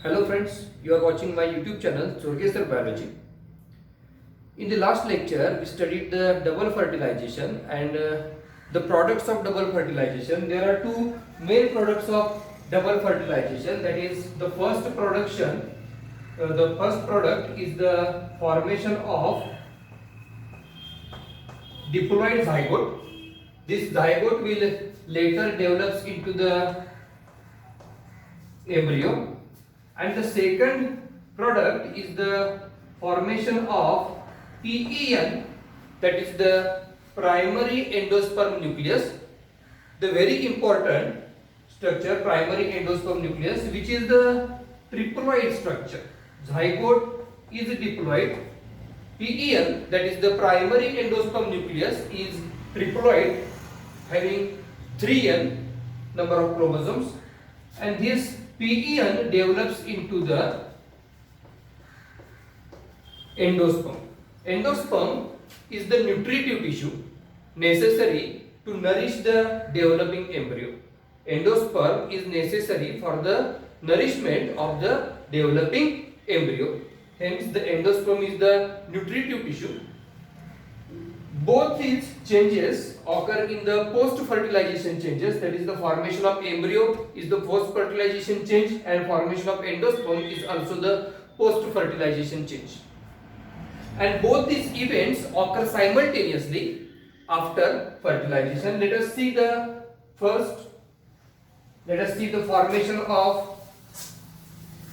Hello friends, you are watching my YouTube channel Surgesar Biology. In the last lecture, we studied the double fertilization and the products of double fertilization. There are two main products of double fertilization. That is, the first production. The first product is the formation of diploid zygote. This zygote will later develops into the embryo. And the second product is the formation of PEN, that is the primary endosperm nucleus, the very important structure, primary endosperm nucleus, which is the triploid structure. Zygote is diploid, PEN, that is the primary endosperm nucleus, is triploid, having 3n number of chromosomes, and this PEN develops into the endosperm. Endosperm is the nutritive tissue necessary to nourish the developing embryo. Endosperm is necessary for the nourishment of the developing embryo. Hence, the endosperm is the nutritive tissue. Both these changes occur in the post-fertilization changes, that is the formation of embryo is the post-fertilization change and formation of endosperm is also the post-fertilization change. And both these events occur simultaneously after fertilization. Let us see the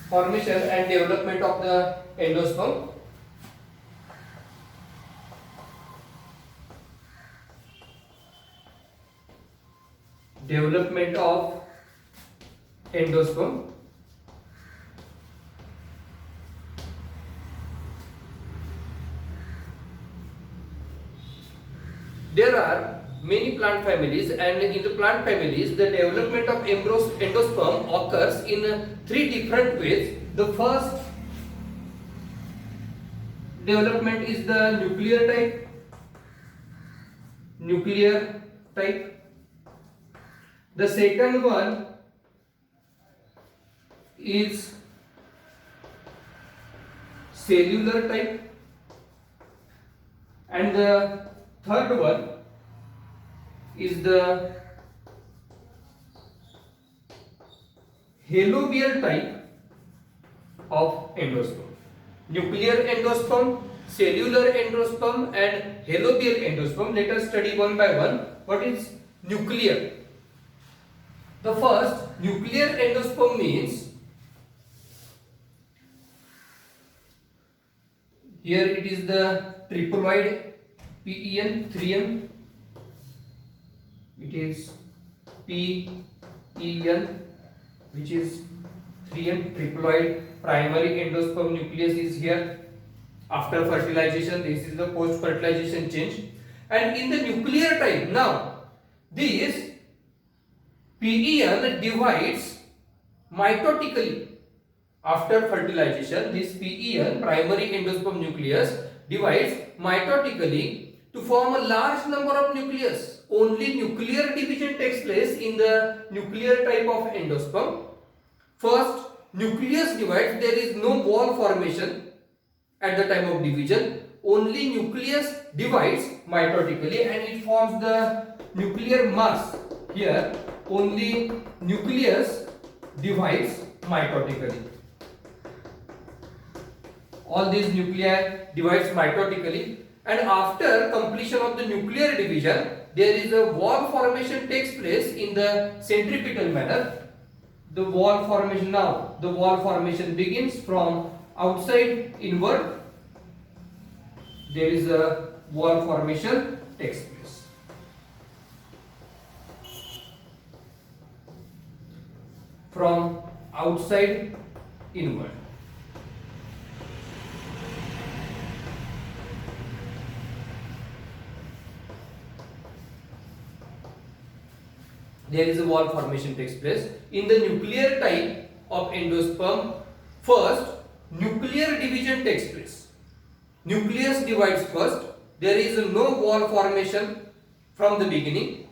formation and development of the endosperm. Development of endosperm. There are many plant families, and in the plant families the development of endosperm occurs in three different ways. The first development is the nuclear type. The second one is cellular type, and the third one is the halobial type of endosperm. Nuclear endosperm, cellular endosperm, and halobial endosperm. Let us study one by one. What is nuclear? The first, nuclear endosperm means, here it is the triploid PEN 3n, it is PEN, which is 3n, triploid primary endosperm nucleus is here. After fertilization, this is the post fertilization change. And in the nuclear type, now this PEN divides mitotically. After fertilization, this PEN, primary endosperm nucleus, divides mitotically to form a large number of nucleus. Only nuclear division takes place in the nuclear type of endosperm. First, nucleus divides, there is no wall formation at the time of division. Only nucleus divides mitotically and it forms the nuclear mass. Here, only nucleus divides mitotically. All these nuclei divides mitotically, and after completion of the nuclear division, there is a wall formation takes place in the centripetal manner. The wall formation begins from outside inward. There is a wall formation takes place. From outside inward. There is a wall formation takes place. In the nuclear type of endosperm, first nuclear division takes place. Nucleus divides first. There is no wall formation from the beginning.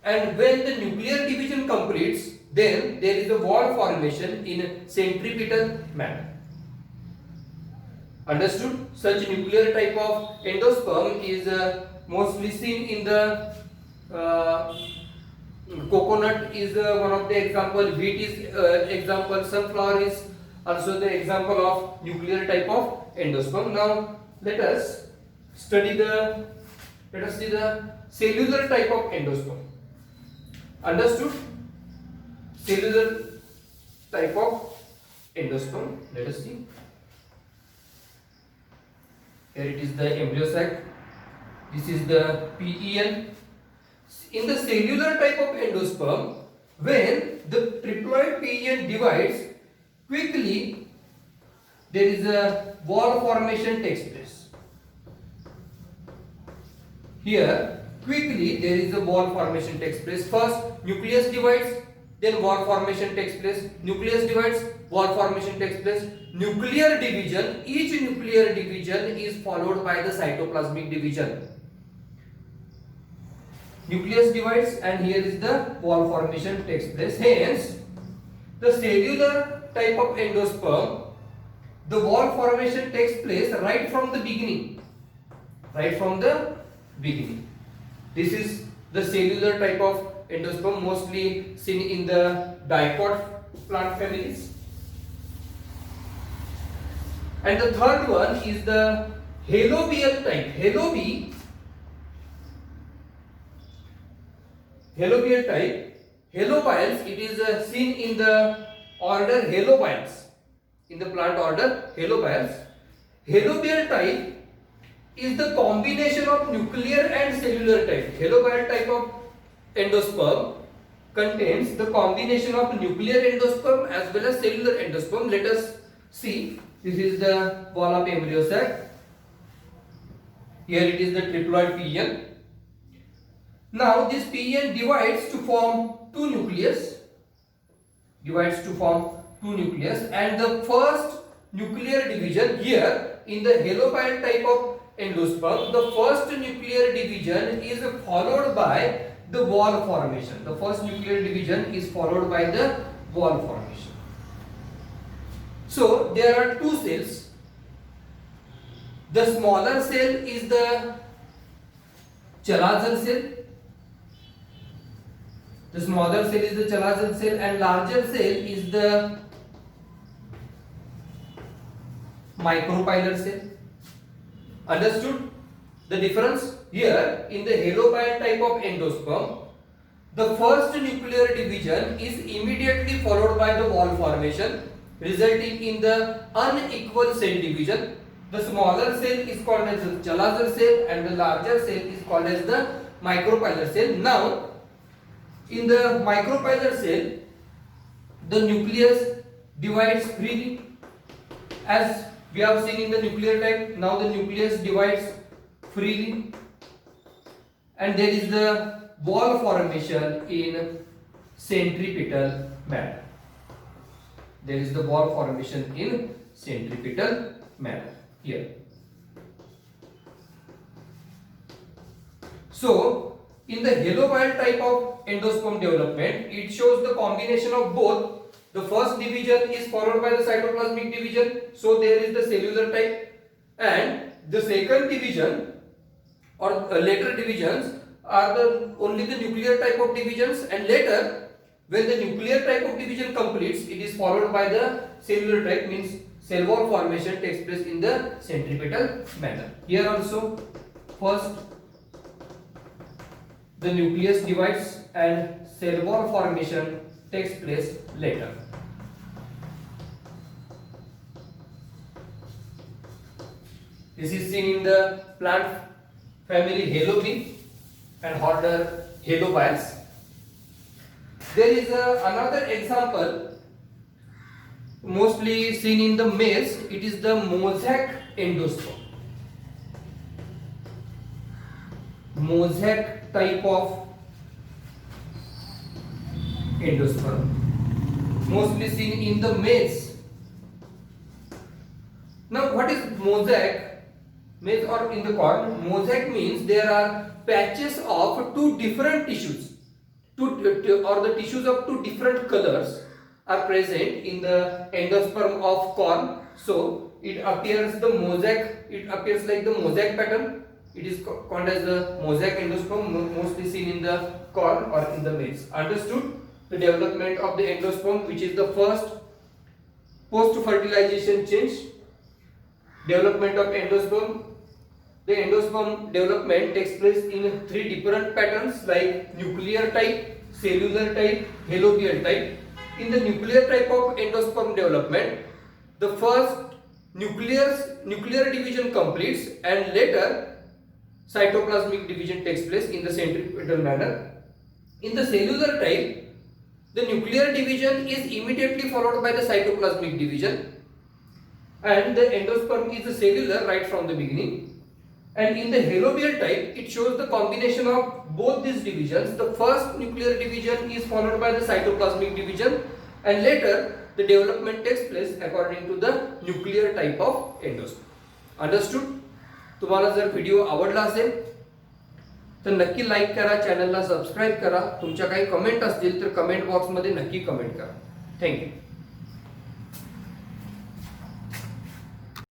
And when the nuclear division completes, then there is a wall formation in centripetal manner. Understood? Such nuclear type of endosperm is mostly seen in the coconut is one of the example, wheat is example, sunflower is also the example of nuclear type of endosperm. Now let us see the cellular type of endosperm. Understood? Cellular type of endosperm. Let us see. Here it is the embryo sac. This is the PEN. In the cellular type of endosperm, when the triploid PEN divides, quickly there is a wall formation takes place. Here, quickly there is a wall formation takes place. First, nucleus divides, then wall formation takes place. Nucleus divides, wall formation takes place. Nuclear division, each nuclear division is followed by the cytoplasmic division. Nucleus divides and here is the wall formation takes place. Hence, the cellular type of endosperm, the wall formation takes place right from the beginning. Right from the beginning. This is the cellular type of endosperm, mostly seen in the dicot plant families. And the third one is the halobial type. Halobial type. Halobials, it is seen in the order Halobials. In the plant order Halobials. Halobial type is the combination of nuclear and cellular type. Halobial type of endosperm contains the combination of nuclear endosperm as well as cellular endosperm. Let us see. This is the wall of embryo sac. Here it is the triploid PEN. Now this PEN divides to form two nucleus. And the first nuclear division here in the halobial type of endosperm, the first nuclear division is followed by the wall formation. The first nuclear division is followed by the wall formation. So there are two cells. The smaller cell is the chalazal cell. The smaller cell is the chalazal cell and larger cell is the micropylar cell. Understood the difference? Here in the halobial type of endosperm, the first nuclear division is immediately followed by the wall formation, resulting in the unequal cell division. The smaller cell is called as the chalazal cell and the larger cell is called as the micropylar cell. Now in the micropylar cell, the nucleus divides freely as we have seen in the nuclear type. Now the nucleus divides freely and there is the wall formation in centripetal manner. There is the wall formation in centripetal manner here. So in the halobial type of endosperm development, it shows the combination of both. The first division is followed by the cytoplasmic division, so there is the cellular type, and the second division or later divisions are only the nuclear type of divisions, and later when the nuclear type of division completes, it is followed by the cellular type, means cell wall formation takes place in the centripetal manner. Here also first the nucleus divides and cell wall formation takes place later. This is seen in the plant family Halobi and order Halobials. There is another example mostly seen in the males. It is the mosaic endosperm. Mosaic type of endosperm, mostly seen in the males. Now what is mosaic? Males or in the cord, mosaic means there are patches of two different tissues. or the tissues of two different colors are present in the endosperm of corn. So it appears like the mosaic pattern. It is called as the mosaic endosperm, mostly seen in the corn or in the maize. Understood? The development of the endosperm, which is the first post-fertilization change. Development of endosperm. The endosperm development takes place in three different patterns like nuclear type, cellular type, halobial type. In the nuclear type of endosperm development, the first nuclear division completes and later cytoplasmic division takes place in the centripetal manner. In the cellular type, the nuclear division is immediately followed by the cytoplasmic division, and the endosperm is cellular right from the beginning. And in the halobial type, it shows the combination of both these divisions. The first nuclear division is followed by the cytoplasmic division, and later the development takes place according to the nuclear type of endosperm. Understood? तुम्हाला जर video आवडला असेल तर नक्की like करा, चॅनलला subscribe करा. तुमच्या काही कमेंट असतील तर कमेंट बॉक्समध्ये नक्की कमेंट करा. थँक्यू.